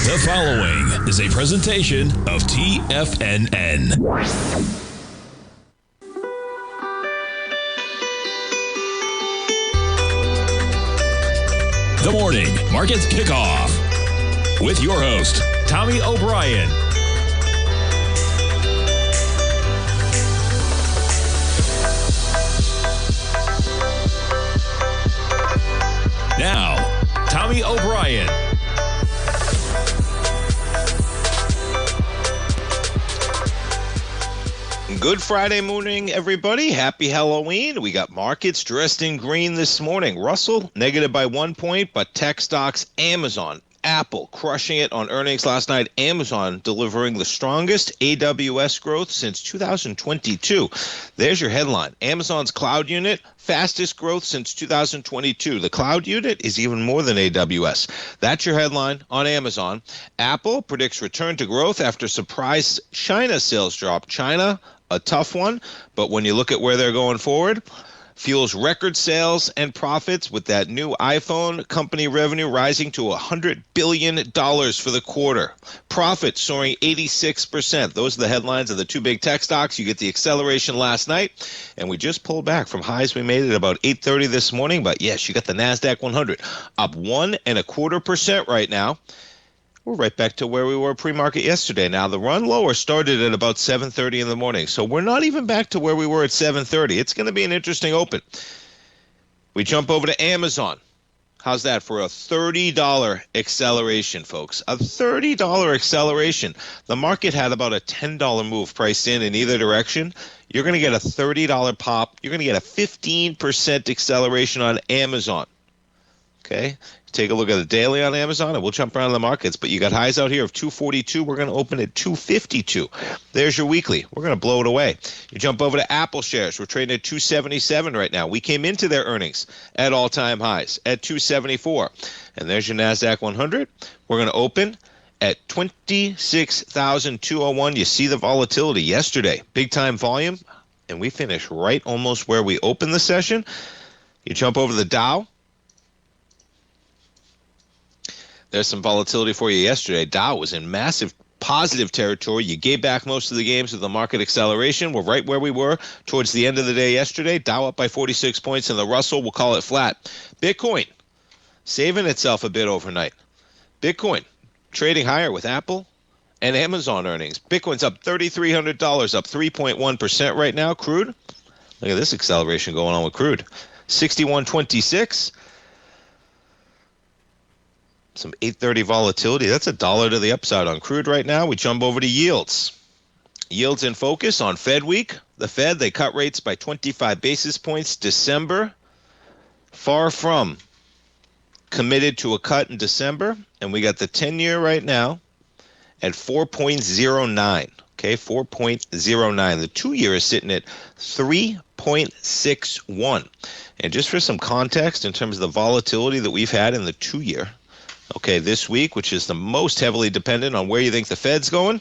The following is a presentation of TFNN. The Morning Market Kickoff with your host, Tommy O'Brien. Now, Tommy O'Brien. Good Friday morning, everybody. Happy Halloween. We got markets dressed in green this morning. Russell, negative by 1 point, but tech stocks, Amazon, Apple, crushing it on earnings last night. Amazon delivering the strongest AWS growth since 2022. There's your headline. Amazon's cloud unit, fastest growth since 2022. The cloud unit is even more than AWS. That's your headline on Amazon. Apple predicts return to growth after surprise China sales drop. China, a tough one, but when you look at where they're going forward, fuels record sales and profits with that new iPhone company revenue rising to $100 billion for the quarter. Profit soaring 86%. Those are the headlines of the two big tech stocks. You get the acceleration last night, and we just pulled back from highs we made at about 8:30 this morning. But yes, you got the NASDAQ 100 up 1.25% right now. We're right back to where we were pre-market yesterday. Now, the run lower started at about 7:30 in the morning, so we're not even back to where we were at 7:30. It's going to be an interesting open. We jump over to Amazon. How's that for a $30 acceleration, folks? A $30 acceleration. The market had about a $10 move priced in either direction. You're going to get a $30 pop. You're going to get a 15% acceleration on Amazon. Okay, take a look at the daily on Amazon, and we'll jump around the markets. But you got highs out here of 242. We're going to open at 252. There's your weekly. We're going to blow it away. You jump over to Apple shares. We're trading at 277 right now. We came into their earnings at all-time highs at 274. And there's your NASDAQ 100. We're going to open at 26,201. You see the volatility yesterday. Big-time volume, and we finished right almost where we opened the session. You jump over to the Dow. There's some volatility for you yesterday. Dow was in massive positive territory. You gave back most of the games with the market acceleration. We're right where we were towards the end of the day yesterday. Dow up by 46 points, and the Russell, we'll call it flat. Bitcoin saving itself a bit overnight. Bitcoin trading higher with Apple and Amazon earnings. Bitcoin's up $3,300, up 3.1% right now. Crude, look at this acceleration going on with crude. 61.26. Some 8:30 volatility. That's $1 to the upside on crude right now. We jump over to yields. Yields in focus on Fed week. The Fed, they cut rates by 25 basis points December. Far from committed to a cut in December. And we got the 10-year right now at 4.09. Okay, 4.09. The 2-year is sitting at 3.61. And just for some context in terms of the volatility that we've had in the 2-year, okay, this week, which is the most heavily dependent on where you think the Fed's going,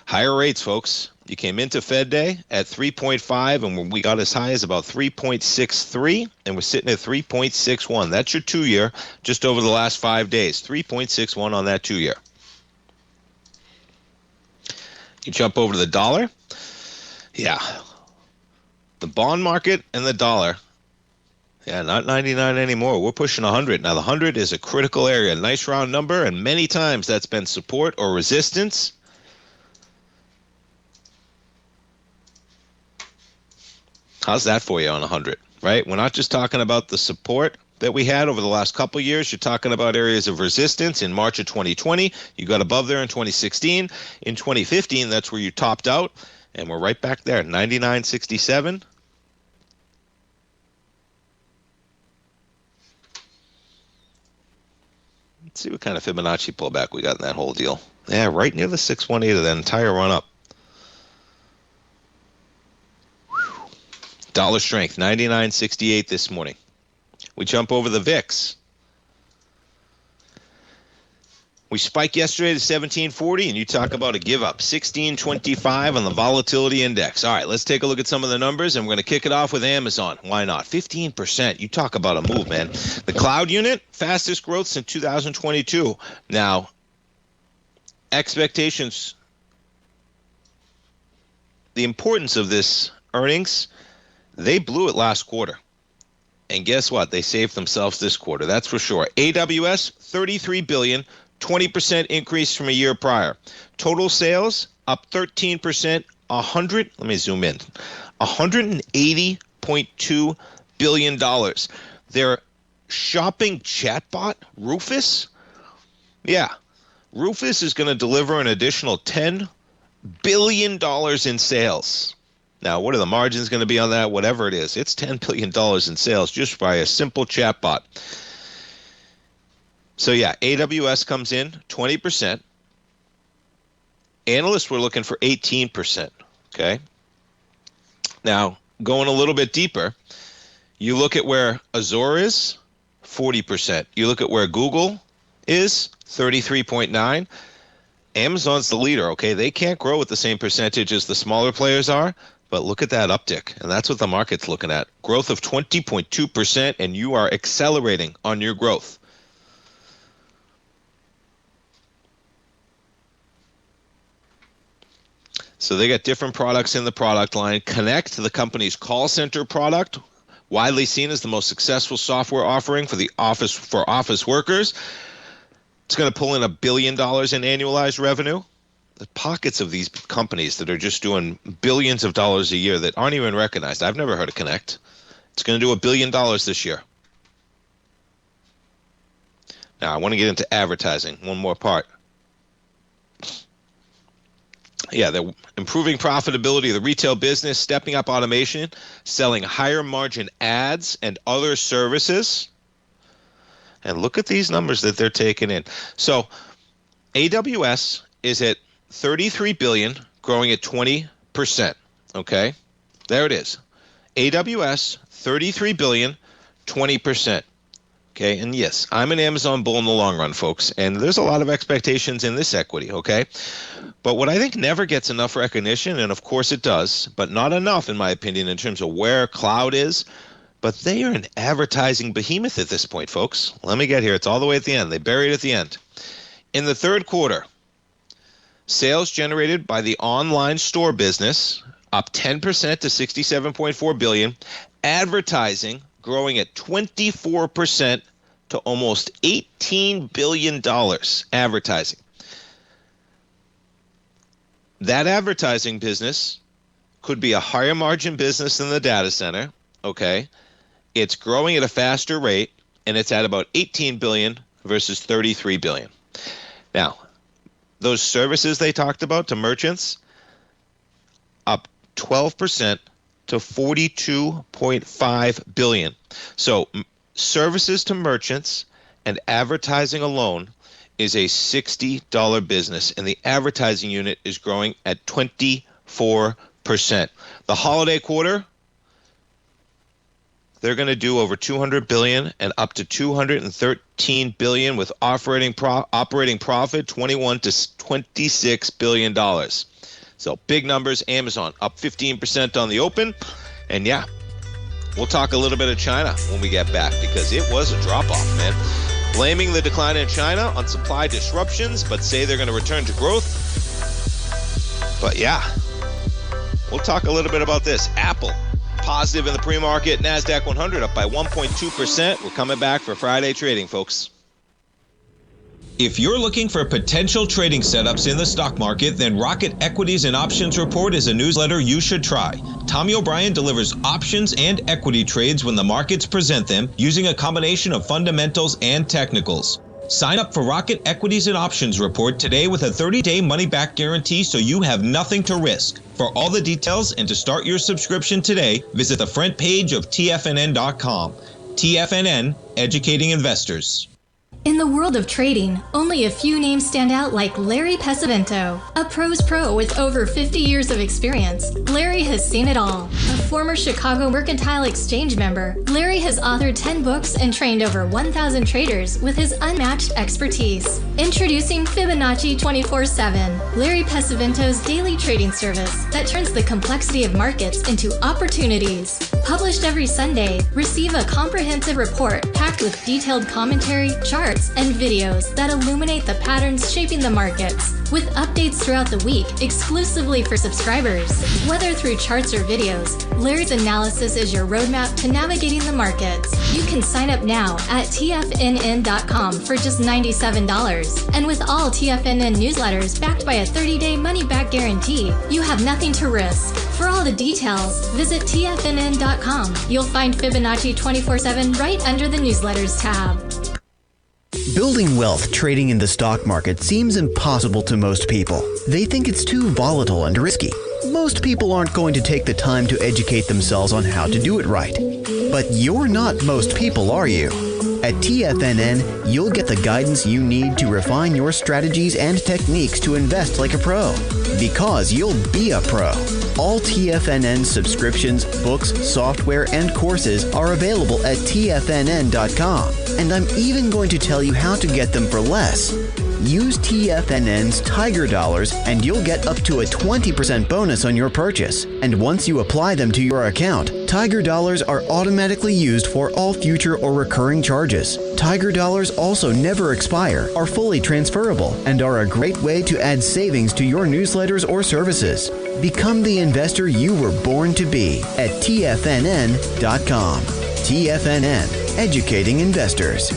higher rates, folks. You came into Fed Day at 3.5, and we got as high as about 3.63, and we're sitting at 3.61. That's your 2-year just over the last 5 days, 3.61 on that 2-year. You jump over to the dollar. Yeah, the bond market and the dollar. Yeah, not 99 anymore. We're pushing 100. Now, the 100 is a critical area. Nice round number, and many times that's been support or resistance. How's that for you on 100, right? We're not just talking about the support that we had over the last couple of years. You're talking about areas of resistance. In March of 2020, you got above there in 2016. In 2015, that's where you topped out, and we're right back there, 99.67. Let's see what kind of Fibonacci pullback we got in that whole deal. Yeah, right near the 618 of that entire run up. Dollar strength, 99.68 this morning. We jump over the VIX. We spiked yesterday to 1740, and you talk about a give up. 1625 on the volatility index. All right, let's take a look at some of the numbers, and we're going to kick it off with Amazon. Why not? 15%. You talk about a move, man. The cloud unit, fastest growth since 2022. Now, expectations, the importance of this earnings, they blew it last quarter. And guess what? They saved themselves this quarter. That's for sure. AWS, $33 billion, 20% increase from a year prior. Total sales up 13%, let me zoom in, $180.2 billion. Their shopping chatbot, Rufus, Rufus is going to deliver an additional $10 billion in sales. Now, what are the margins going to be on that? Whatever it is, it's $10 billion in sales just by a simple chatbot. So yeah, AWS comes in 20%. Analysts were looking for 18%. Okay. Now, going a little bit deeper, you look at where Azure is, 40%. You look at where Google is, 33.9. Amazon's the leader, okay? They can't grow at the same percentage as the smaller players are, but look at that uptick, and that's what the market's looking at. Growth of 20.2%, and you are accelerating on your growth. So they got different products in the product line. Connect, the company's call center product, widely seen as the most successful software offering for office workers. It's going to pull in $1 billion in annualized revenue. The pockets of these companies that are just doing billions of dollars a year that aren't even recognized. I've never heard of Connect. It's going to do $1 billion this year. Now, I want to get into advertising, one more part. Yeah, they're improving profitability of the retail business, stepping up automation, selling higher margin ads and other services. And look at these numbers that they're taking in. So AWS is at $33 billion, growing at 20%. Okay, there it is. AWS, $33 billion, 20%. Okay, and yes, I'm an Amazon bull in the long run, folks, and there's a lot of expectations in this equity, okay? But what I think never gets enough recognition, and of course it does, but not enough, in my opinion, in terms of where cloud is, but they are an advertising behemoth at this point, folks. Let me get here. It's all the way at the end. They bury it at the end. In the third quarter, sales generated by the online store business up 10% to $67.4 billion. Advertising growing at 24% to almost $18 billion. Advertising. That advertising business could be a higher margin business than the data center, okay? It's growing at a faster rate, and it's at about $18 billion versus $33 billion. Now, those services they talked about to merchants, up 12% to $42.5 billion. So services to merchants and advertising alone is a $60 business, and the advertising unit is growing at 24%. The holiday quarter, they're going to do over $200 billion and up to $213 billion with operating profit $21 to $26 billion. So big numbers. Amazon up 15% on the open. And yeah, we'll talk a little bit of China when we get back because it was a drop-off, man. Blaming the decline in China on supply disruptions, but say they're going to return to growth. But yeah, we'll talk a little bit about this. Apple, positive in the pre-market. NASDAQ 100 up by 1.2%. We're coming back for Friday trading, folks. If you're looking for potential trading setups in the stock market, then Rocket Equities and Options Report is a newsletter you should try. Tommy O'Brien delivers options and equity trades when the markets present them using a combination of fundamentals and technicals. Sign up for Rocket Equities and Options Report today with a 30-day money-back guarantee so you have nothing to risk. For all the details and to start your subscription today, visit the front page of TFNN.com. TFNN, educating investors. In the world of trading, only a few names stand out like Larry Pesavento, a pro's pro with over 50 years of experience. Larry has seen it all. A former Chicago Mercantile Exchange member, Larry has authored 10 books and trained over 1,000 traders with his unmatched expertise. Introducing Fibonacci 24/7, Larry Pesavento's daily trading service that turns the complexity of markets into opportunities. Published every Sunday, receive a comprehensive report packed with detailed commentary, charts, and videos that illuminate the patterns shaping the markets, with updates throughout the week exclusively for subscribers. Whether through charts or videos, Larry's analysis is your roadmap to navigating the markets. You can sign up now at TFNN.com for just $97. And with all TFNN newsletters backed by a 30-day money-back guarantee, you have nothing to risk. For all the details, visit TFNN.com. You'll find Fibonacci 24/7 right under the newsletters tab. Building wealth trading in the stock market seems impossible to most people. They think it's too volatile and risky. Most people aren't going to take the time to educate themselves on how to do it right. But you're not most people, are you? At TFNN, you'll get the guidance you need to refine your strategies and techniques to invest like a pro. Because you'll be a pro. All TFNN subscriptions, books, software, and courses are available at TFNN.com. And I'm even going to tell you how to get them for less. Use TFNN's Tiger Dollars and you'll get up to a 20% bonus on your purchase. And once you apply them to your account, Tiger Dollars are automatically used for all future or recurring charges. Tiger Dollars also never expire, are fully transferable, and are a great way to add savings to your newsletters or services. Become the investor you were born to be at TFNN.com. TFNN, educating investors.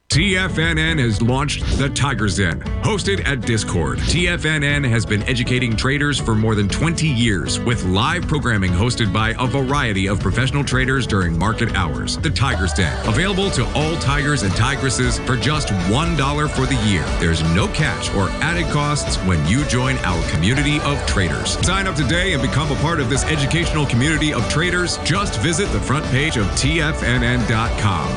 TFNN has launched the Tiger's Den, hosted at Discord. TFNN has been educating traders for more than 20 years, with live programming hosted by a variety of professional traders during market hours. The Tiger's Den, available to all tigers and tigresses for just $1 for the year. There's no catch or added costs when you join our community of traders. Sign up today and become a part of this educational community of traders. Just visit the front page of TFNN.com.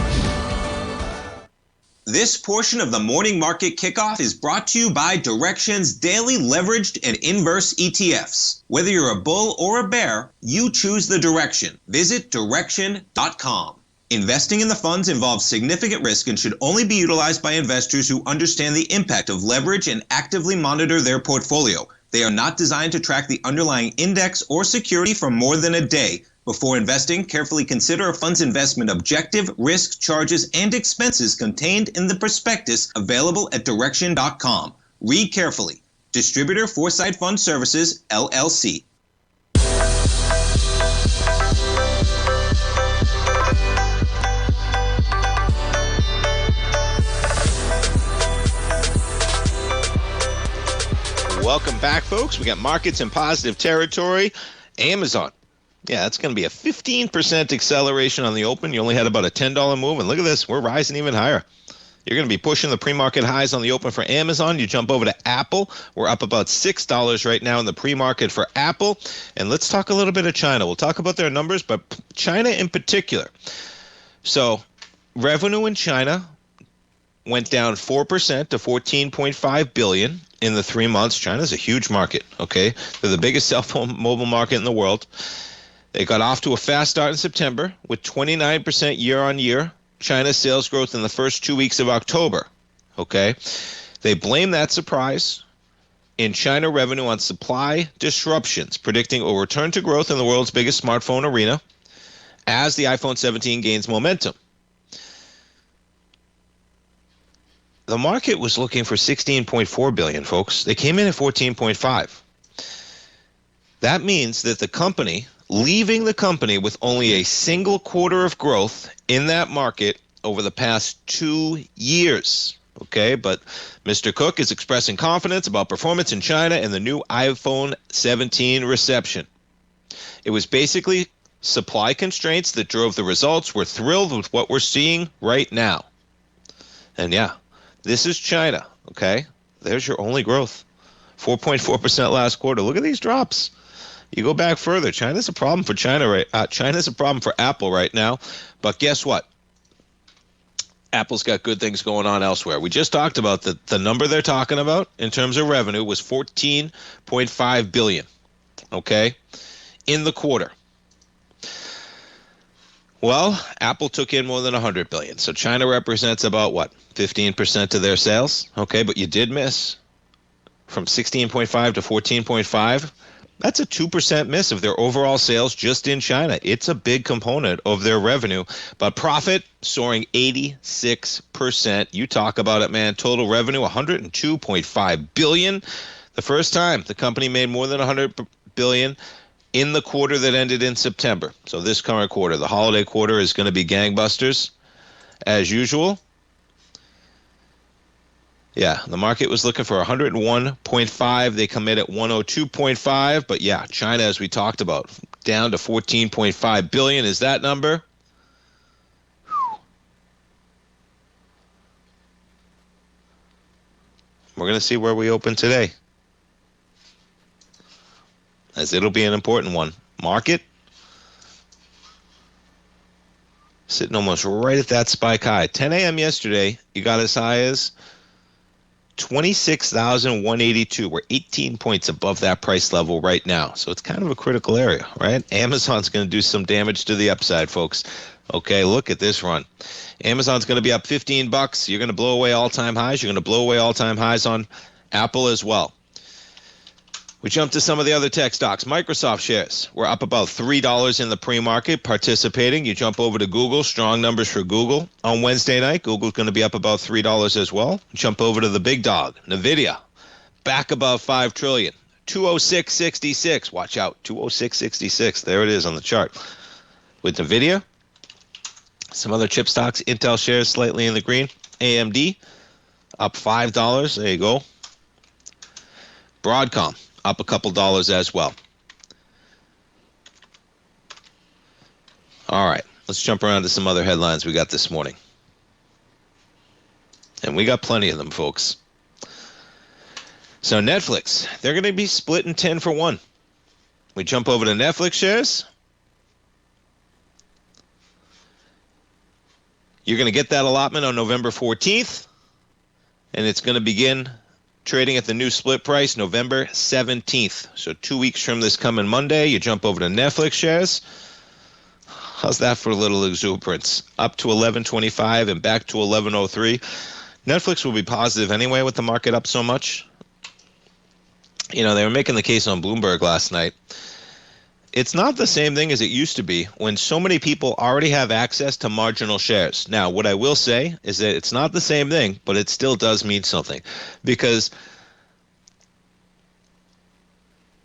This portion of the Morning Market Kickoff is brought to you by Direxion's daily leveraged and inverse ETFs. Whether you're a bull or a bear, you choose the direction. Visit Direxion.com. Investing in the funds involves significant risk and should only be utilized by investors who understand the impact of leverage and actively monitor their portfolio. They are not designed to track the underlying index or security for more than a day. Before investing, carefully consider a fund's investment objective, risk, charges, and expenses contained in the prospectus available at Direxion.com. Read carefully. Distributor Foresight Fund Services, LLC. Welcome back, folks. We got markets in positive territory. Amazon. Yeah, that's going to be a 15% acceleration on the open. You only had about a $10 move, and look at this. We're rising even higher. You're going to be pushing the pre-market highs on the open for Amazon. You jump over to Apple. We're up about $6 right now in the pre-market for Apple. And let's talk a little bit of China. We'll talk about their numbers, but China in particular. So revenue in China went down 4% to $14.5 billion in the 3 months. China's a huge market, okay? They're the biggest cell phone mobile market in the world. They got off to a fast start in September with 29% year-on-year China sales growth in the first 2 weeks of October, okay? They blame that surprise in China revenue on supply disruptions, predicting it will return to growth in the world's biggest smartphone arena as the iPhone 17 gains momentum. The market was looking for $16.4 billion, folks. They came in at $14.5. That means that the company, leaving the company with only a single quarter of growth in that market over the past 2 years. Okay, but Mr. Cook is expressing confidence about performance in China and the new iPhone 17 reception. It was basically supply constraints that drove the results. We're thrilled with what we're seeing right now. And yeah, this is China, okay? There's your only growth. 4.4% last quarter. Look at these drops. You go back further. China's a problem for China's a problem for Apple right now. But guess what? Apple's got good things going on elsewhere. We just talked about the number they're talking about in terms of revenue was $14.5 billion, okay, in the quarter. Well, Apple took in more than $100 billion. So China represents about, what, 15% of their sales? Okay, but you did miss from 16.5 to 14.5. That's a 2% miss of their overall sales just in China. It's a big component of their revenue. But profit soaring 86%. You talk about it, man. Total revenue, $102.5 billion. The first time the company made more than $100 billion in the quarter that ended in September. So this current quarter, the holiday quarter, is going to be gangbusters as usual. Yeah, the market was looking for 101.5. They come in at 102.5. But yeah, China, as we talked about, down to 14.5 billion is that number. We're going to see where we open today, as it'll be an important one. Market sitting almost right at that spike high. 10 a.m. yesterday, you got as high as 26,182. We're 18 points above that price level right now. So it's kind of a critical area, right? Amazon's going to do some damage to the upside, folks. Okay, look at this run. Amazon's going to be up $15. You're going to blow away all-time highs. You're going to blow away all-time highs on Apple as well. We jump to some of the other tech stocks. Microsoft shares were up about $3 in the pre-market, participating. You jump over to Google, strong numbers for Google. On Wednesday night, Google's going to be up about $3 as well. Jump over to the big dog, NVIDIA, back above $5 trillion. 206.66. Watch out, 206.66. There it is on the chart. With NVIDIA, some other chip stocks, Intel shares slightly in the green. AMD, up $5. There you go. Broadcom, up a couple dollars as well. All right, let's jump around to some other headlines we got this morning. And we got plenty of them, folks. So Netflix, they're going to be split in 10 for 1. We jump over to Netflix shares. You're going to get that allotment on November 14th, and it's going to begin trading at the new split price November 17th. So 2 weeks from this coming Monday, you jump over to Netflix shares. How's that for a little exuberance? Up to 11.25 and back to 11.03. Netflix will be positive anyway with the market up so much. You know, they were making the case on Bloomberg last night. It's not the same thing as it used to be when so many people already have access to marginal shares. Now, what I will say is that it's not the same thing, but it still does mean something, because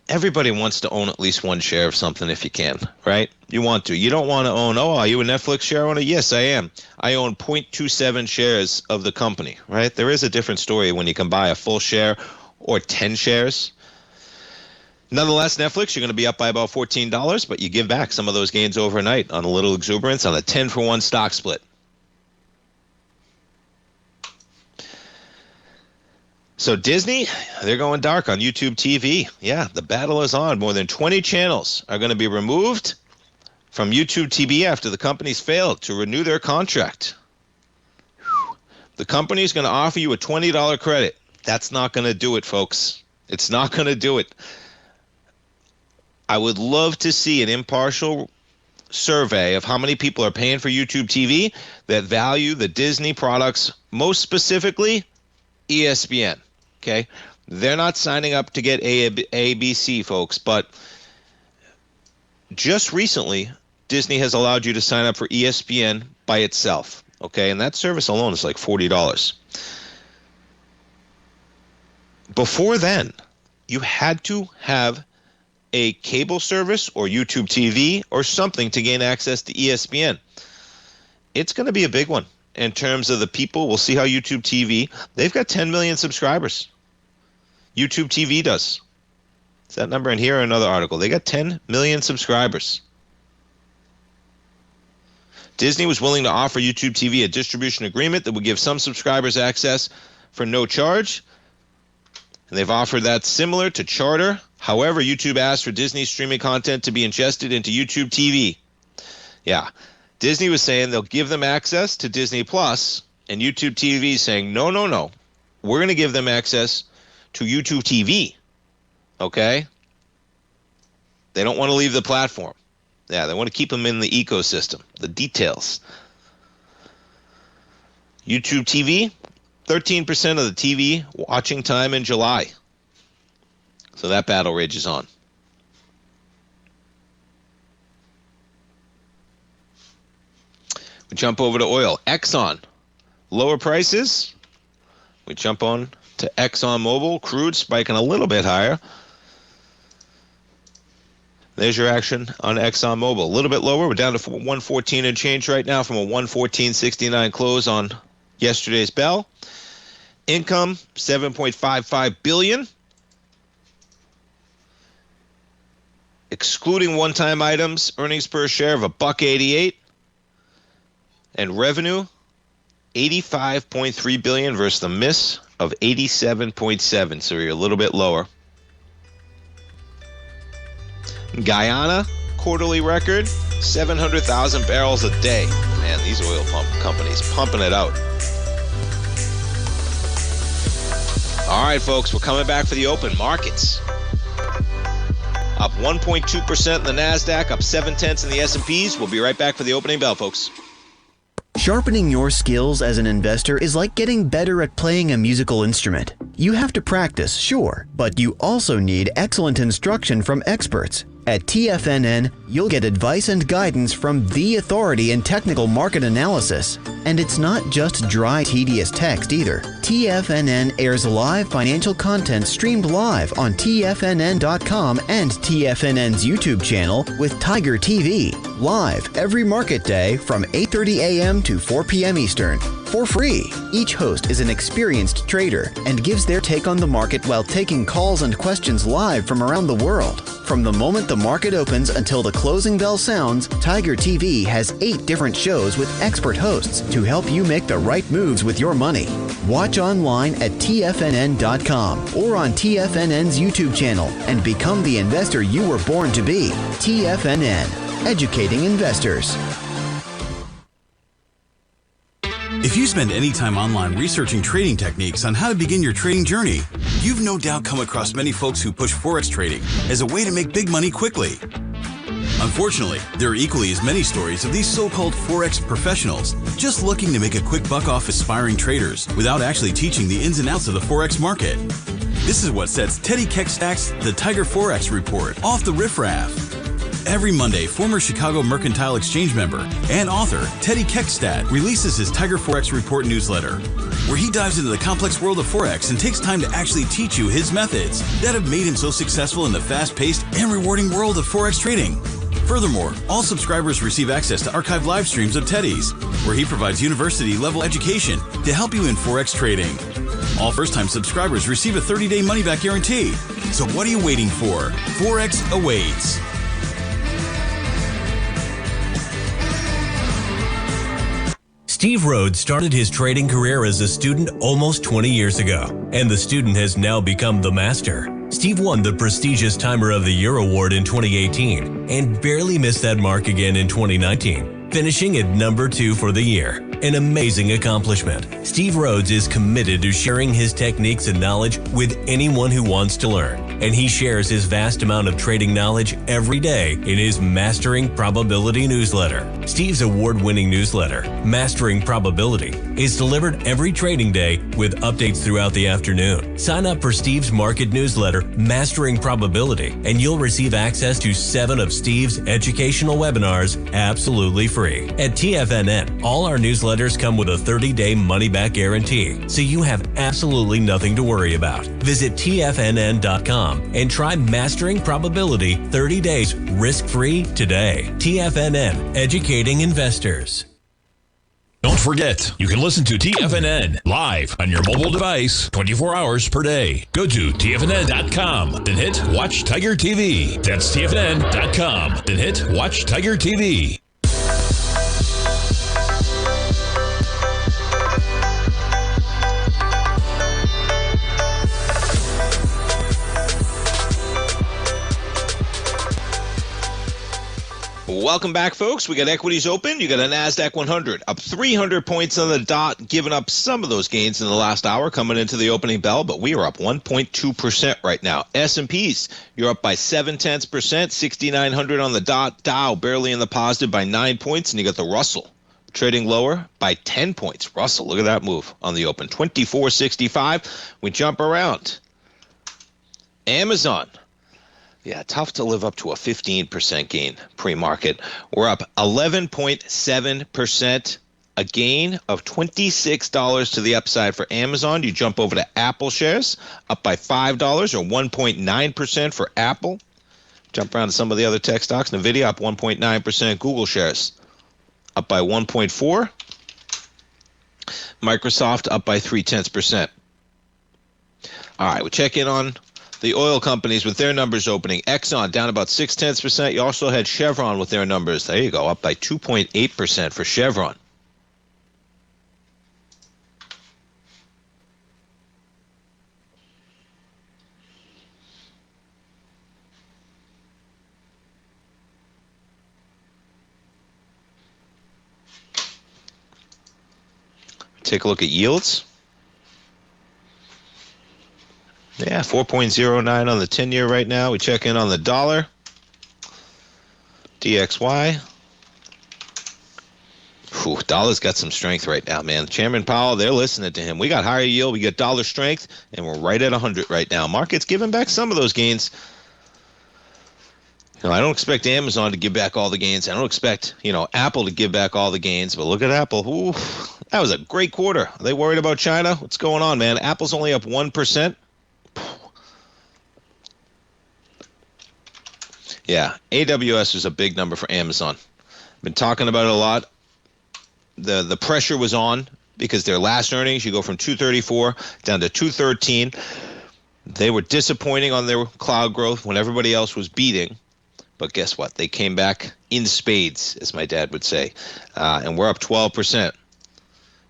everybody wants to own at least one share of something if you can, right? You want to. You don't want to own, oh, are you a Netflix share owner? Yes, I am. I own 0.27 shares of the company, right? There is a different story when you can buy a full share or 10 shares. Nonetheless, Netflix, you're going to be up by about $14, but you give back some of those gains overnight on a little exuberance on a 10 for 1 stock split. So Disney, they're going dark on YouTube TV. Yeah, the battle is on. More than 20 channels are going to be removed from YouTube TV after the company's failed to renew their contract. The company's going to offer you a $20 credit. That's not going to do it, folks. It's not going to do it. I would love to see an impartial survey of how many people are paying for YouTube TV that value the Disney products, most specifically ESPN. Okay, they're not signing up to get ABC, folks, but just recently, Disney has allowed you to sign up for ESPN by itself. Okay, and that service alone is like $40. Before then, you had to have a cable service or YouTube TV or something to gain access to ESPN. It's going to be a big one in terms of the people. We'll see how YouTube TV, they've got 10 million subscribers. YouTube TV does. Is that number in here or another article? They got 10 million subscribers. Disney was willing to offer YouTube TV a distribution agreement that would give some subscribers access for no charge. And they've offered that similar to Charter. However, YouTube asked for Disney streaming content to be ingested into YouTube TV. Yeah, Disney was saying they'll give them access to Disney Plus, and YouTube TV is saying, no, no, no. We're going to give them access to YouTube TV. Okay? They don't want to leave the platform. Yeah, they want to keep them in the ecosystem, the details. YouTube TV, 13% of the TV watching time in July. So that battle rages on. We jump over to oil. Exxon, lower prices. We jump on to ExxonMobil. Crude spiking a little bit higher. There's your action on ExxonMobil. A little bit lower. We're down to 114 and change right now from a 114.69 close on yesterday's bell. Income, $7.55 billion. Excluding one-time items, earnings per share of $1.88. And revenue, $85.3 billion versus the miss of $87.7. So you're a little bit lower. Guyana, quarterly record, 700,000 barrels a day. Man, these oil pump companies pumping it out. All right, folks, we're coming back for the open markets. Up 1.2% in the NASDAQ, up 0.7 in the S&Ps. We'll be right back for the opening bell, folks. Sharpening your skills as an investor is like getting better at playing a musical instrument. You have to practice, sure, but you also need excellent instruction from experts. At TFNN, you'll get advice and guidance from the authority in technical market analysis. And it's not just dry, tedious text either. TFNN airs live financial content streamed live on TFNN.com and TFNN's YouTube channel with Tiger TV, live every market day from 8:30 a.m. to 4 p.m. Eastern, for free. Each host is an experienced trader and gives their take on the market while taking calls and questions live from around the world. From the moment the market opens until the closing bell sounds, Tiger TV has 8 different shows with expert hosts to help you make the right moves with your money. Watch online at TFNN.com or on TFNN's YouTube channel and become the investor you were born to be. TFNN, educating investors. If you spend any time online researching trading techniques on how to begin your trading journey, you've no doubt come across many folks who push Forex trading as a way to make big money quickly. Unfortunately, there are equally as many stories of these so-called Forex professionals just looking to make a quick buck off aspiring traders without actually teaching the ins and outs of the Forex market. This is what sets Teddy Keckstack's The Tiger Forex Report off the riffraff. Every Monday, former Chicago Mercantile Exchange member and author Teddy Keckstack releases his Tiger Forex Report newsletter, where he dives into the complex world of Forex and takes time to actually teach you his methods that have made him so successful in the fast-paced and rewarding world of Forex trading. Furthermore, all subscribers receive access to archived live streams of Teddy's, where he provides university-level education to help you in Forex trading. All first-time subscribers receive a 30-day money-back guarantee. So what are you waiting for? Forex awaits. Steve Rhodes started his trading career as a student almost 20 years ago, and the student has now become the master. Steve won the prestigious Timer of the Year award in 2018 and barely missed that mark again in 2019, finishing at number 2 for the year. An amazing accomplishment. Steve Rhodes is committed to sharing his techniques and knowledge with anyone who wants to learn, and he shares his vast amount of trading knowledge every day in his Mastering Probability newsletter. Steve's award-winning newsletter, Mastering Probability, is delivered every trading day with updates throughout the afternoon. Sign up for Steve's market newsletter, Mastering Probability, and you'll receive access to 7 of Steve's educational webinars absolutely free. At TFNN, all our newsletters come with a 30-day money-back guarantee, so you have absolutely nothing to worry about. Visit TFNN.com and try Mastering Probability 30 days risk-free today. TFNN, educating investors. Don't forget, you can listen to TFNN live on your mobile device 24 hours per day. Go to TFNN.com, then hit Watch Tiger TV. That's TFNN.com, then hit Watch Tiger TV. Welcome back, folks. We got equities open. You got a NASDAQ 100 up 300 points on the dot, giving up some of those gains in the last hour coming into the opening bell, but we are up 1.2% right now. S&Ps, you're up by 0.7%, 6,900 on the dot. Dow barely in the positive by 9 points, and you got the Russell trading lower by 10 points. Russell, look at that move on the open, 24.65. We jump around. Amazon Yeah, tough to live up to a 15% gain pre-market. We're up 11.7%, a gain of $26 to the upside for Amazon. You jump over to Apple shares, up by $5 or 1.9% for Apple. Jump around to some of the other tech stocks. NVIDIA up 1.9%. Google shares up by 1.4%. Microsoft up by 0.3%. All right, we check in on the oil companies with their numbers opening. Exxon down about 0.6%. You also had Chevron with their numbers. There you go, up by 2.8% for Chevron. Take a look at yields. Yeah, 4.09 on the 10-year right now. We check in on the dollar. DXY. Whew, dollar's got some strength right now, man. Chairman Powell, they're listening to him. We got higher yield, we got dollar strength, and we're right at 100 right now. Market's giving back some of those gains. I don't expect Amazon to give back all the gains. I don't expect, Apple to give back all the gains. But look at Apple. Ooh, that was a great quarter. Are they worried about China? What's going on, man? Apple's only up 1%. Yeah, AWS was a big number for Amazon. Been talking about it a lot. The pressure was on because their last earnings, you go from 234 down to 213. They were disappointing on their cloud growth when everybody else was beating. But guess what? They came back in spades, as my dad would say. And we're up 12%.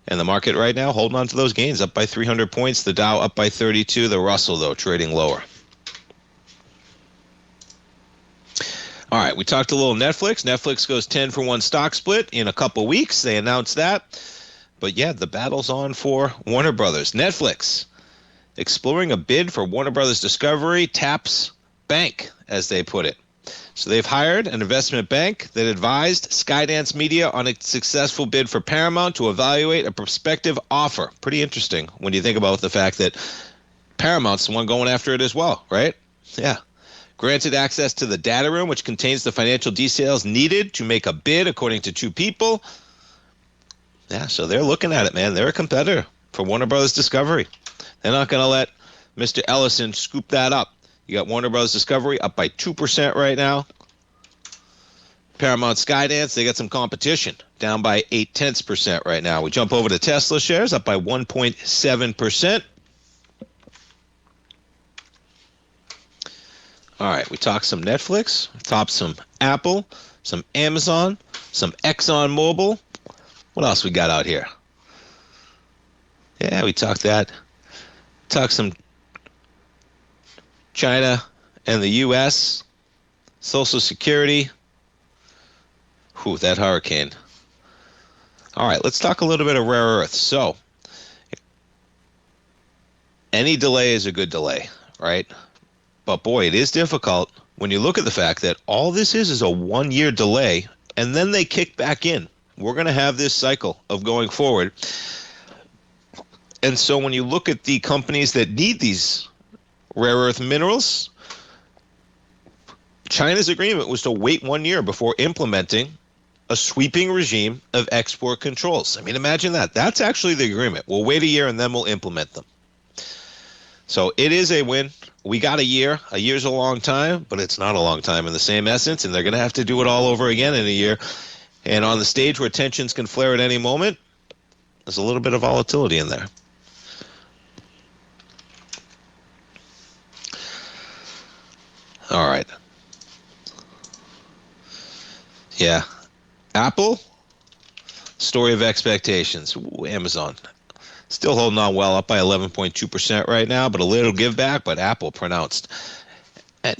And the market right now holding on to those gains, up by 300 points. The Dow up by 32. The Russell, though, trading lower. All right, we talked a little Netflix. Netflix goes 10-for-1 stock split in a couple weeks. They announced that. But, yeah, the battle's on for Warner Brothers. Netflix exploring a bid for Warner Brothers Discovery taps bank, as they put it. So they've hired an investment bank that advised Skydance Media on a successful bid for Paramount to evaluate a prospective offer. Pretty interesting when you think about the fact that Paramount's the one going after it as well, right? Yeah. Granted access to the data room, which contains the financial details needed to make a bid, according to two people. Yeah, so they're looking at it, man. They're a competitor for Warner Brothers Discovery. They're not going to let Mr. Ellison scoop that up. You got Warner Bros. Discovery up by 2% right now. Paramount Skydance, they got some competition, down by 0.8% right now. We jump over to Tesla shares, up by 1.7%. All right, we talked some Netflix, talked some Apple, some Amazon, some ExxonMobil. What else we got out here? Yeah, we talked that. Talked some China and the U.S., Social Security. Whew, that hurricane. All right, let's talk a little bit of rare earths. So, any delay is a good delay, right? But boy, it is difficult when you look at the fact that all this is a 1-year delay, and then they kick back in. We're going to have this cycle of going forward. And so when you look at the companies that need these rare earth minerals, China's agreement was to wait 1 year before implementing a sweeping regime of export controls. I mean, imagine that. That's actually the agreement. We'll wait a year and then we'll implement them. So it is a win. We got a year. A year's a long time, but it's not a long time in the same essence, and they're going to have to do it all over again in a year. And on the stage where tensions can flare at any moment, there's a little bit of volatility in there. All right. Yeah. Apple, story of expectations. Ooh, Amazon. Still holding on well, up by 11.2% right now, but a little give back, but Apple pronounced. And,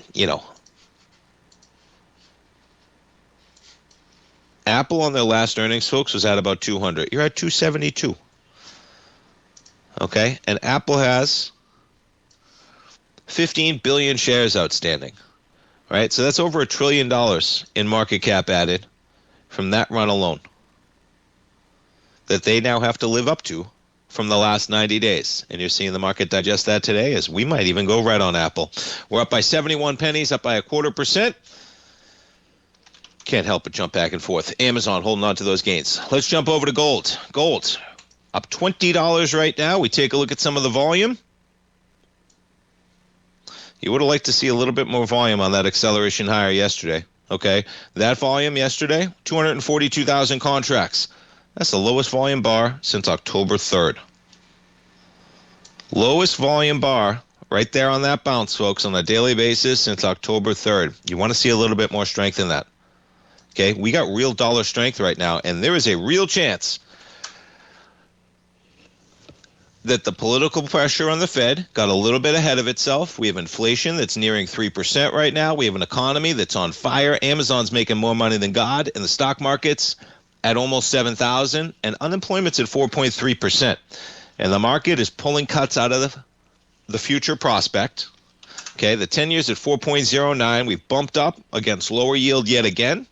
Apple on their last earnings, folks, was at about 200. You're at 272. Okay? And Apple has 15 billion shares outstanding. Right? So that's over $1 trillion in market cap added from that run alone that they now have to live up to from the last 90 days. And you're seeing the market digest that today, as we might even go red on Apple. We're up by 71 pennies, up by 0.25%. Can't help but jump back and forth. Amazon holding on to those gains. Let's jump over to gold. Gold up $20 right now. We take a look at some of the volume. You would have liked to see a little bit more volume on that acceleration higher yesterday. Okay, that volume yesterday, 242,000 contracts. That's the lowest volume bar since October 3rd. Lowest volume bar right there on that bounce, folks, on a daily basis since October 3rd. You want to see a little bit more strength in that. Okay, we got real dollar strength right now, and there is a real chance that the political pressure on the Fed got a little bit ahead of itself. We have inflation that's nearing 3% right now. We have an economy that's on fire. Amazon's making more money than God, and the stock market's at almost 7,000, and unemployment's at 4.3%. And the market is pulling cuts out of the future prospect. Okay, the 10 years at 4.09. We've bumped up against lower yield yet again.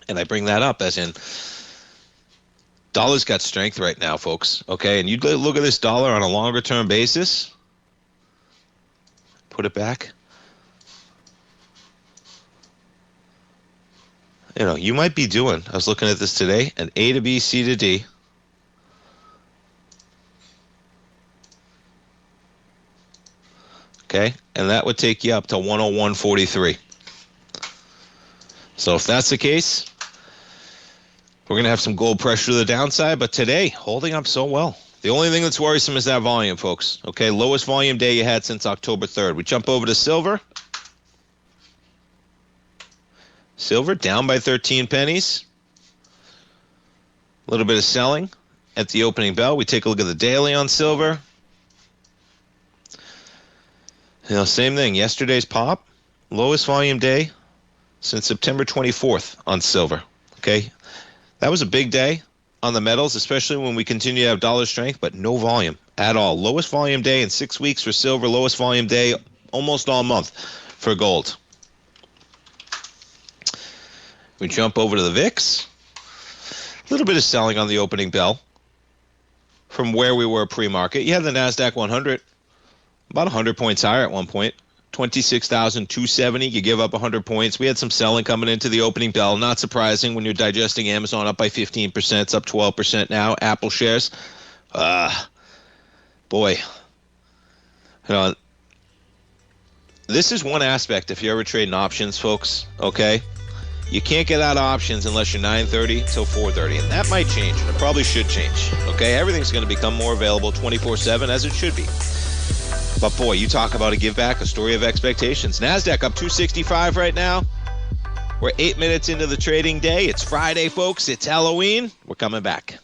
And I bring that up as in dollar's got strength right now, folks. Okay, and you look at this dollar on a longer term basis. Put it back. You know, you might be doing, I was looking at this today, an A to B, C to D. Okay, and that would take you up to 101.43. So if that's the case, we're going to have some gold pressure to the downside, but today, holding up so well. The only thing that's worrisome is that volume, folks. Okay, lowest volume day you had since October 3rd. We jump over to silver. Silver down by 13 pennies. A little bit of selling at the opening bell. We take a look at the daily on silver. You know, same thing. Yesterday's pop, lowest volume day since September 24th on silver. Okay, that was a big day on the metals, especially when we continue to have dollar strength, but no volume at all. Lowest volume day in 6 weeks for silver, lowest volume day almost all month for gold. We jump over to the VIX. A little bit of selling on the opening bell from where we were pre-market. You had the NASDAQ 100 about 100 points higher at one point. 26,270. You give up 100 points. We had some selling coming into the opening bell. Not surprising when you're digesting Amazon up by 15%. It's up 12% now. Apple shares. Boy. You know, this is one aspect if you're ever trading options, folks, okay? You can't get out of options unless you're 9:30 till 4:30, and that might change, and it probably should change, okay? Everything's going to become more available 24/7, as it should be. But boy, you talk about a give back, a story of expectations. NASDAQ up 265 right now. We're 8 minutes into the trading day. It's Friday, folks. It's Halloween. We're coming back.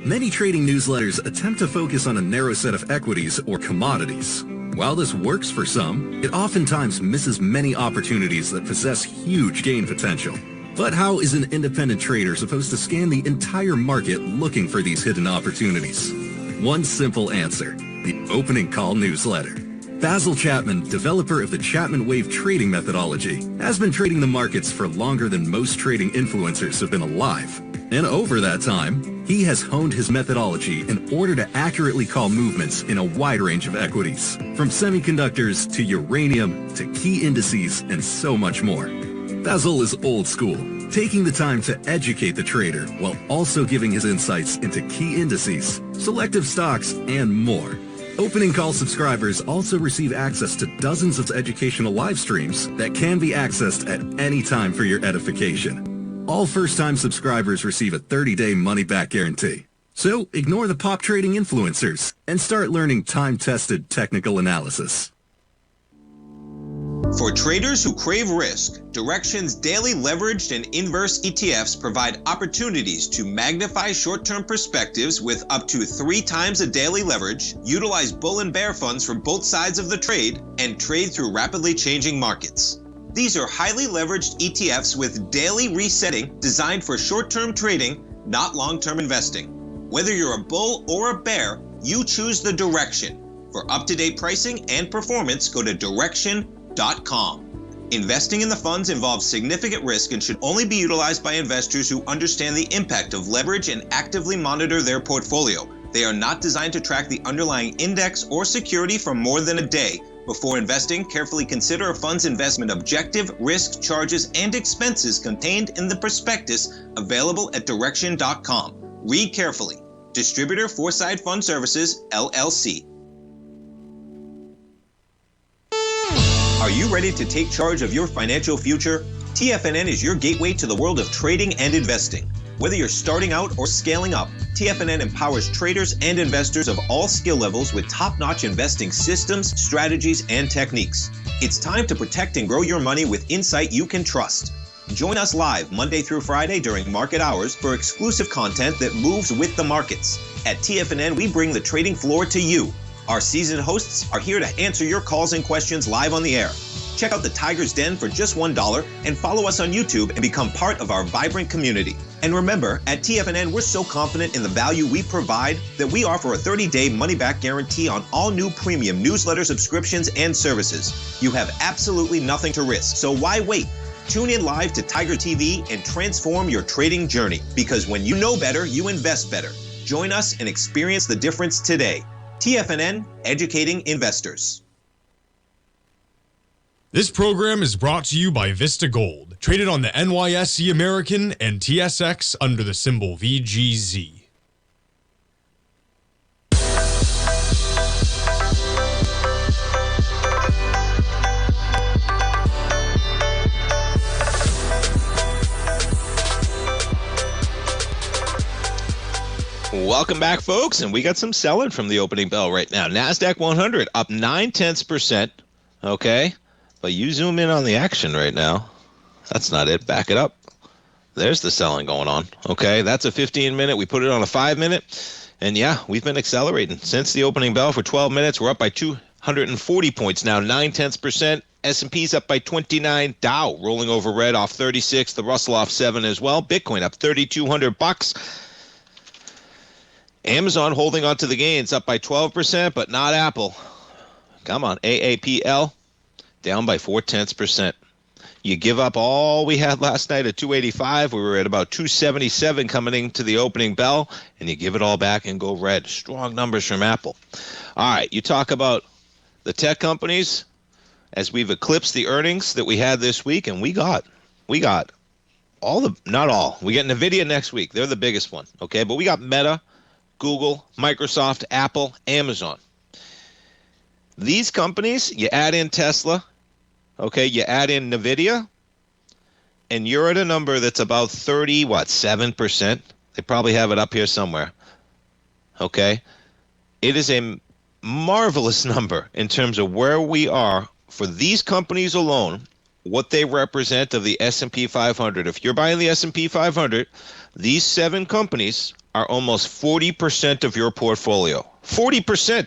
Many trading newsletters attempt to focus on a narrow set of equities or commodities. While this works for some, it oftentimes misses many opportunities that possess huge gain potential. But how is an independent trader supposed to scan the entire market looking for these hidden opportunities? One simple answer: the opening call newsletter. Basil Chapman, developer of the Chapman Wave trading methodology, has been trading the markets for longer than most trading influencers have been alive. And over that time, he has honed his methodology in order to accurately call movements in a wide range of equities, from semiconductors to uranium to key indices and so much more. Basil is old school, taking the time to educate the trader while also giving his insights into key indices, selective stocks, and more. Opening call subscribers also receive access to dozens of educational live streams that can be accessed at any time for your edification. All first-time subscribers receive a 30-day money-back guarantee. So ignore the pop trading influencers and start learning time-tested technical analysis. For traders who crave risk, Direxion's daily leveraged and inverse ETFs provide opportunities to magnify short-term perspectives with up to 3 times a daily leverage, utilize bull and bear funds from both sides of the trade, and trade through rapidly changing markets. These are highly leveraged ETFs with daily resetting designed for short-term trading, not long-term investing. Whether you're a bull or a bear, you choose the Direxion. For up-to-date pricing and performance, go to Direxion.com. Investing in the funds involves significant risk and should only be utilized by investors who understand the impact of leverage and actively monitor their portfolio. They are not designed to track the underlying index or security for more than a day. Before investing, carefully consider a fund's investment objective, risk, charges, and expenses contained in the prospectus available at Direction.com. Read carefully. Distributor Foreside Fund Services, LLC. Are you ready to take charge of your financial future? TFNN is your gateway to the world of trading and investing. Whether you're starting out or scaling up, TFNN empowers traders and investors of all skill levels with top-notch investing systems, strategies, and techniques. It's time to protect and grow your money with insight you can trust. Join us live Monday through Friday during market hours for exclusive content that moves with the markets. At TFNN, we bring the trading floor to you. Our seasoned hosts are here to answer your calls and questions live on the air. Check out the Tiger's Den for just $1 and follow us on YouTube and become part of our vibrant community. And remember, at TFNN, we're so confident in the value we provide that we offer a 30-day money-back guarantee on all new premium newsletter subscriptions and services. You have absolutely nothing to risk, so why wait? Tune in live to Tiger TV and transform your trading journey, because when you know better, you invest better. Join us and experience the difference today. TFNN, educating investors. This program is brought to you by Vista Gold, traded on the NYSE American and TSX under the symbol VGZ. Welcome back, folks, and we got some selling from the opening bell right now. NASDAQ 100 up 0.9%, okay? But you zoom in on the action right now. That's not it. Back it up. There's the selling going on, okay? That's a 15-minute. We put it on a 5-minute, and yeah, we've been accelerating. Since the opening bell for 12 minutes, we're up by 240 points now, 0.9%. S&P's up by 29. Dow rolling over red off 36. The Russell off 7 as well. Bitcoin up $3,200. Amazon holding on to the gains, up by 12%, but not Apple. Come on, AAPL down by 0.4%. You give up all we had last night at 285. We were at about 277 coming into the opening bell, and you give it all back and go red. Strong numbers from Apple. All right, you talk about the tech companies as we've eclipsed the earnings that we had this week, and we got all the, not all. We get NVIDIA next week. They're the biggest one, okay? But we got Meta, Google, Microsoft, Apple, Amazon. These companies, you add in Tesla, okay, you add in NVIDIA, and you're at a number that's about 7%. They probably have it up here somewhere, okay? It is a marvelous number in terms of where we are for these companies alone, what they represent of the S&P 500. If you're buying the S&P 500, these 7 companies are almost 40% of your portfolio. 40%,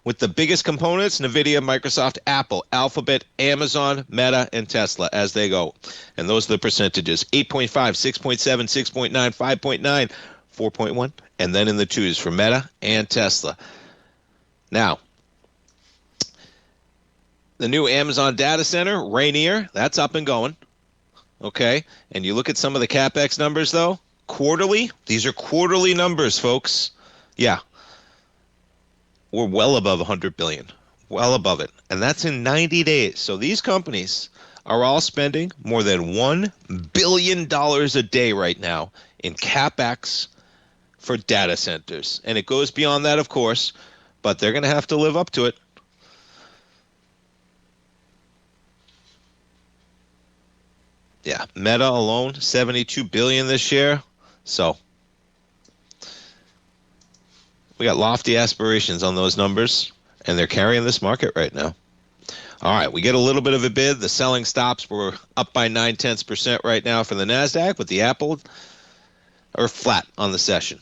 with the biggest components, NVIDIA, Microsoft, Apple, Alphabet, Amazon, Meta, and Tesla as they go. And those are the percentages: 8.5, 6.7, 6.9, 5.9, 4.1, and then in the 2s for Meta and Tesla. Now, the new Amazon data center, Rainier, that's up and going. Okay, and you look at some of the CapEx numbers, though. Quarterly, these are quarterly numbers, folks. Yeah, we're well above 100 billion, well above it, and that's in 90 days. So these companies are all spending more than $1 billion a day right now in CapEx for data centers, and it goes beyond that, of course, but they're going to have to live up to it. Yeah, Meta alone, $72 billion this year. So we got lofty aspirations on those numbers, and they're carrying this market right now. All right, we get a little bit of a bid. The selling stops were up by 0.9% right now for the NASDAQ, with the Apple are flat on the session.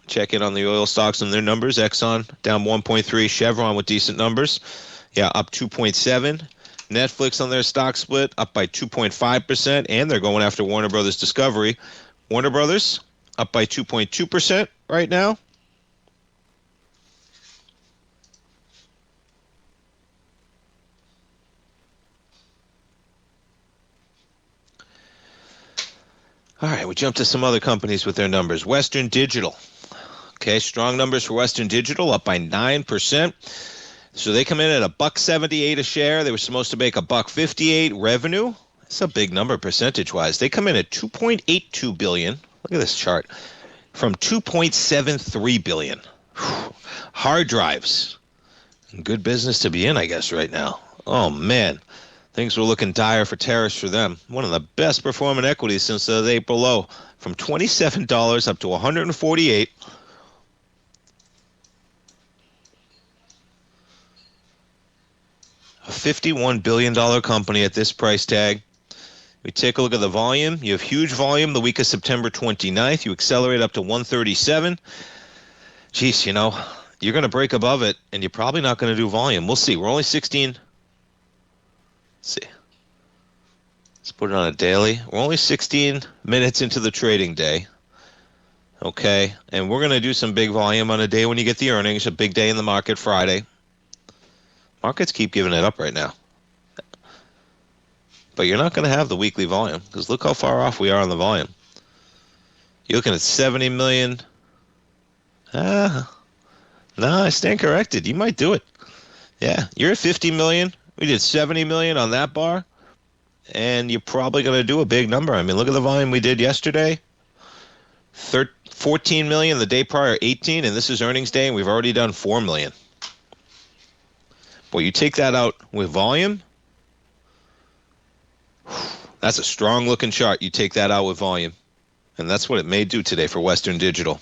Check in on the oil stocks and their numbers. Exxon down 1.3. Chevron with decent numbers. Yeah, up 2.7. Netflix on their stock split up by 2.5%, and they're going after Warner Brothers Discovery. Warner Brothers up by 2.2% right now. All right, we jump to some other companies with their numbers. Western Digital. Okay, strong numbers for Western Digital, up by 9%. So they come in at $1.78 a share. They were supposed to make $1.58 revenue. That's a big number percentage-wise. They come in at $2.82 billion. Look at this chart. From $2.73 billion. Whew. Hard drives. Good business to be in, I guess, right now. Oh, man. Things were looking dire for Terrace for them. One of the best performing equities since the April low. From $27 up to $148. A $51 billion company at this price tag. We take a look at the volume. You have huge volume the week of September 29th. You accelerate up to 137. Geez, you're going to break above it, and you're probably not going to do volume. We'll see. We're only 16. Let's see. Let's put it on a daily. We're only 16 minutes into the trading day. Okay, and we're going to do some big volume on a day when you get the earnings, a big day in the market Friday. Markets keep giving it up right now. But you're not going to have the weekly volume because look how far off we are on the volume. You're looking at 70 million. No, I stand corrected. You might do it. Yeah, you're at 50 million. We did 70 million on that bar. And you're probably going to do a big number. I mean, look at the volume we did yesterday. 14 million, the day prior 18, and this is earnings day, and we've already done 4 million. Boy, you take that out with volume. That's a strong looking chart. You take that out with volume. And that's what it may do today for Western Digital.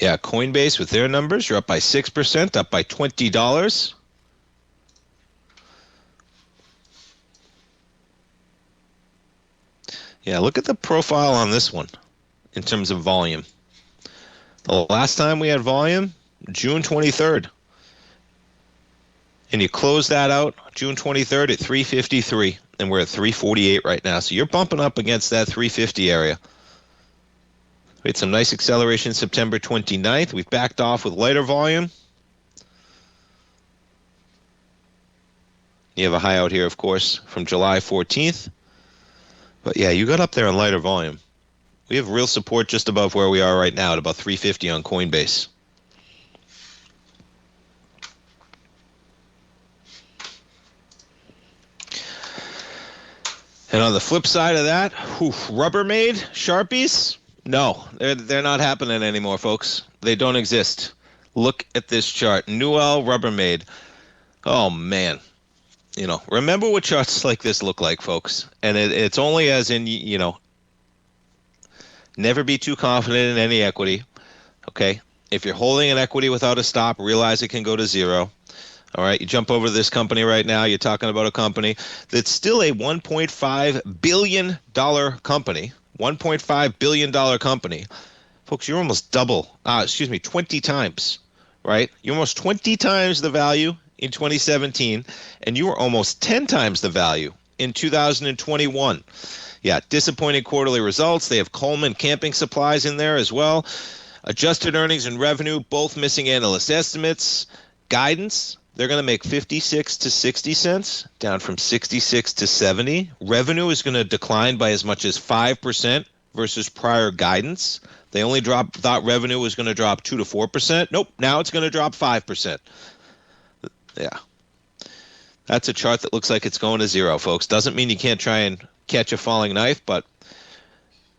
Yeah, Coinbase with their numbers, you're up by 6%, up by $20. Yeah, look at the profile on this one in terms of volume. The last time we had volume, June 23rd. And you close that out June 23rd at 353, and we're at 348 right now. So you're bumping up against that 350 area. We had some nice acceleration September 29th. We've backed off with lighter volume. You have a high out here, of course, from July 14th. But yeah, you got up there on lighter volume. We have real support just above where we are right now at about 350 on Coinbase. And on the flip side of that, Rubbermaid, Sharpies, no, they're not happening anymore, folks. They don't exist. Look at this chart. Newell, Rubbermaid. Oh, man. Remember what charts like this look like, folks. And it's only as in, never be too confident in any equity. Okay? If you're holding an equity without a stop, realize it can go to zero. All right? You jump over to this company right now. You're talking about a company that's still a $1.5 billion company. $1.5 billion company. Folks, you're almost 20 times, right? You're almost 20 times the value in 2017, and you were almost 10 times the value in 2021. Yeah, disappointing quarterly results. They have Coleman Camping Supplies in there as well. Adjusted earnings and revenue, both missing analyst estimates. Guidance, they're going to make 56 to 60 cents, down from 66 to 70. Revenue is going to decline by as much as 5% versus prior guidance. They only thought revenue was going to drop 2 to 4%. Nope, now it's going to drop 5%. Yeah. That's a chart that looks like it's going to zero, folks. Doesn't mean you can't try and catch a falling knife, but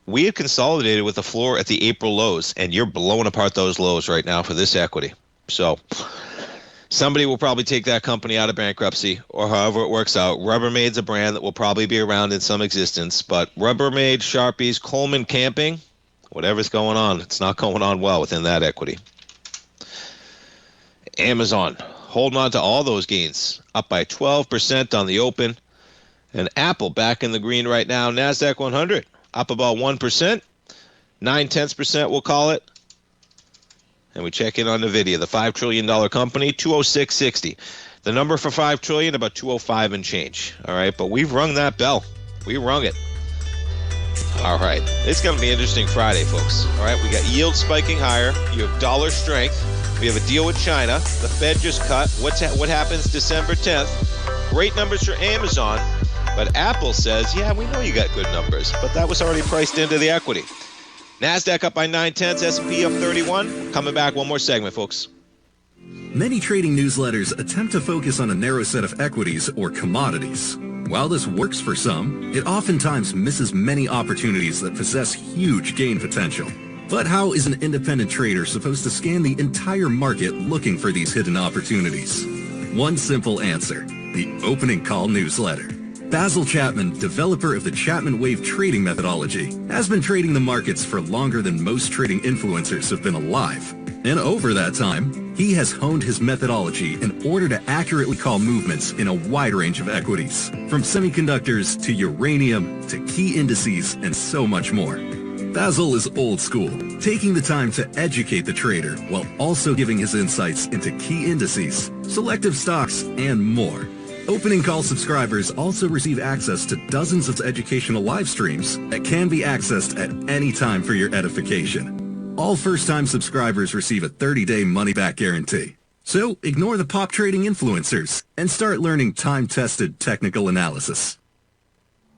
we had consolidated with the floor at the April lows, and you're blowing apart those lows right now for this equity. So somebody will probably take that company out of bankruptcy or however it works out. Rubbermaid's a brand that will probably be around in some existence, but Rubbermaid, Sharpies, Coleman Camping, whatever's going on, it's not going on well within that equity. Amazon, holding on to all those gains, up by 12% on the open. And Apple back in the green right now. NASDAQ 100 up about 1%, 0.9% we'll call it. And we check in on NVIDIA, the $5 trillion company, 206.60. The number for $5 trillion, about 205 and change. All right, but we've rung that bell. We rung it. All right, it's going to be an interesting Friday, folks. All right, we got yield spiking higher. You have dollar strength. We have a deal with China. The Fed just cut. What happens December 10th? Great numbers for Amazon, but Apple says, yeah, we know you got good numbers, but that was already priced into the equity. NASDAQ up by 9/10, S&P up 31. Coming back, one more segment, folks. Many trading newsletters attempt to focus on a narrow set of equities or commodities. While this works for some, it oftentimes misses many opportunities that possess huge gain potential. But how is an independent trader supposed to scan the entire market looking for these hidden opportunities? One simple answer: the opening call newsletter. Basil Chapman, developer of the Chapman Wave trading methodology, has been trading the markets for longer than most trading influencers have been alive. And over that time, he has honed his methodology in order to accurately call movements in a wide range of equities, from semiconductors to uranium to key indices and so much more. Basil is old school, taking the time to educate the trader while also giving his insights into key indices, selective stocks, and more. Opening call subscribers also receive access to dozens of educational live streams that can be accessed at any time for your edification. All first-time subscribers receive a 30-day money-back guarantee. So ignore the pop trading influencers and start learning time-tested technical analysis.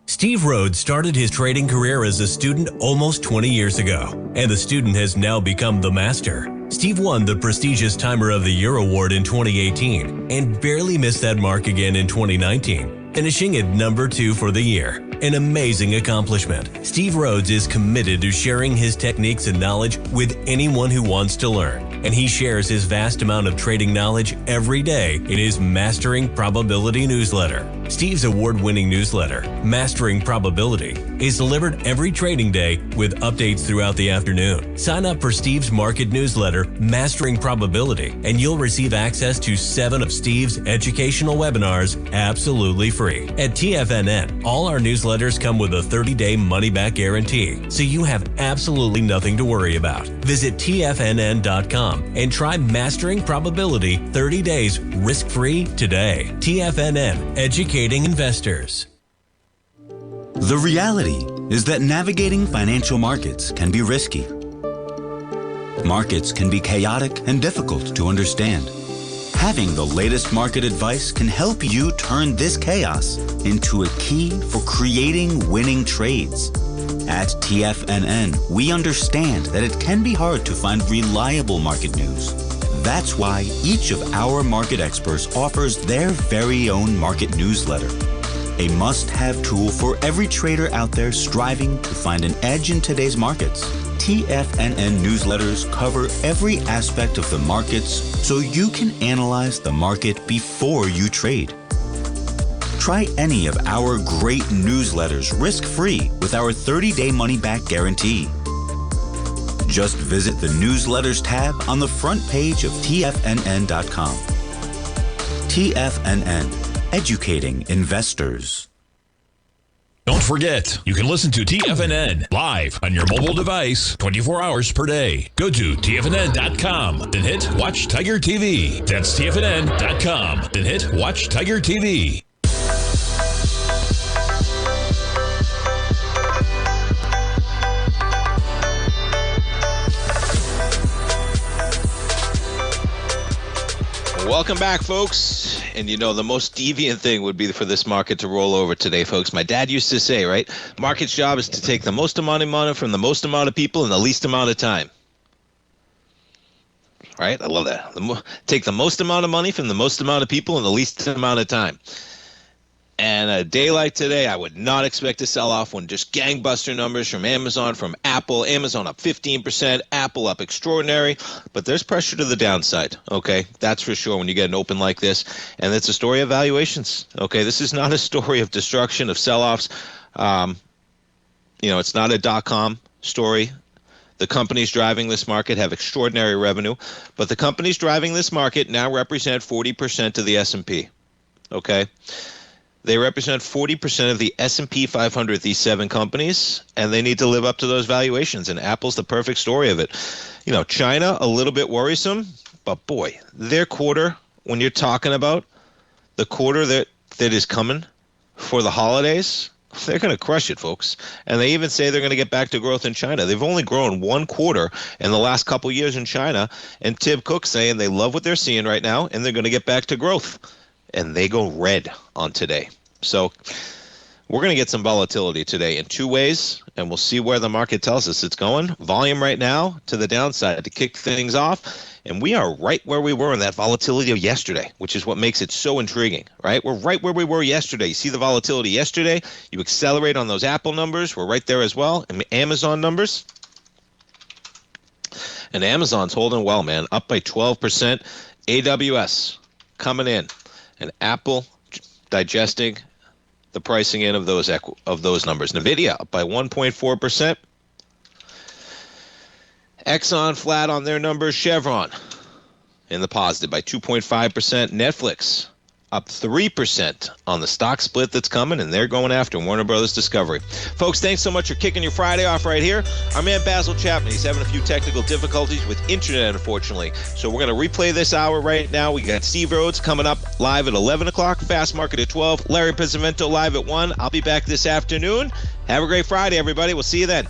Steve Rhodes started his trading career as a student almost 20 years ago, and the student has now become the master. Steve won the prestigious Timer of the Year award in 2018 and barely missed that mark again in 2019, finishing at number 2 for the year. An amazing accomplishment. Steve Rhodes is committed to sharing his techniques and knowledge with anyone who wants to learn, and he shares his vast amount of trading knowledge every day in his Mastering Probability newsletter. Steve's award-winning newsletter, Mastering Probability, is delivered every trading day with updates throughout the afternoon. Sign up for Steve's market newsletter, Mastering Probability, and you'll receive access to 7 of Steve's educational webinars absolutely free. At TFNN, all our newsletters come with a 30-day money-back guarantee, so you have absolutely nothing to worry about. Visit TFNN.com and try Mastering Probability 30 days risk-free today. TFNN, educating investors. The reality is that navigating financial markets can be risky. Markets can be chaotic and difficult to understand. Having the latest market advice can help you turn this chaos into a key for creating winning trades. At TFNN, we understand that it can be hard to find reliable market news. That's why each of our market experts offers their very own market newsletter, a must-have tool for every trader out there striving to find an edge in today's markets. TFNN newsletters cover every aspect of the markets so you can analyze the market before you trade. Try any of our great newsletters risk-free with our 30-day money-back guarantee. Just visit the Newsletters tab on the front page of TFNN.com. TFNN, educating investors. Don't forget, you can listen to TFNN live on your mobile device 24 hours per day. Go to TFNN.com, then hit Watch Tiger TV. That's TFNN.com, then hit Watch Tiger TV. Welcome back, folks. And you know, the most deviant thing would be for this market to roll over today, folks. My dad used to say, right, market's job is to take the most amount of money from the most amount of people in the least amount of time. Right? I love that. Take the most amount of money from the most amount of people in the least amount of time. And a day like today, I would not expect to sell off when just gangbuster numbers from Amazon, from Apple. Amazon up 15%, Apple up extraordinary. But there's pressure to the downside, okay? That's for sure when you get an open like this. And it's a story of valuations, okay? This is not a story of destruction, of sell-offs. It's not a dot-com story. The companies driving this market have extraordinary revenue. But the companies driving this market now represent 40% of the S&P, okay? They represent 40% of the S&P 500, these 7 companies, and they need to live up to those valuations, and Apple's the perfect story of it. You know, China, a little bit worrisome, but boy, their quarter, when you're talking about the quarter that is coming for the holidays, They're going to crush it, folks. And they even say they're going to get back to growth in China. They've only grown 1 quarter in the last couple years in China. And Tim Cook saying they love what they're seeing right now, and they're going to get back to growth. And they go red on today. So we're going to get some volatility today in 2 ways, and we'll see where the market tells us it's going. Volume right now to the downside to kick things off. And we are right where we were in that volatility of yesterday, which is what makes it so intriguing, right? We're right where we were yesterday. You see the volatility yesterday. You accelerate on those Apple numbers. We're right there as well. And Amazon numbers. And Amazon's holding well, man. Up by 12%. AWS coming in. And Apple digesting the pricing in of those numbers. NVIDIA up by 1.4%. Exxon flat on their numbers. Chevron in the positive by 2.5%. Netflix up 3% on the stock split that's coming, and they're going after Warner Brothers Discovery. Folks, thanks so much for kicking your Friday off right here. Our man Basil Chapman, he's having a few technical difficulties with internet, unfortunately. So we're going to replay this hour right now. We got Steve Rhodes coming up live at 11 o'clock, Fast Market at 12, Larry Pesavento live at 1. I'll be back this afternoon. Have a great Friday, everybody. We'll see you then.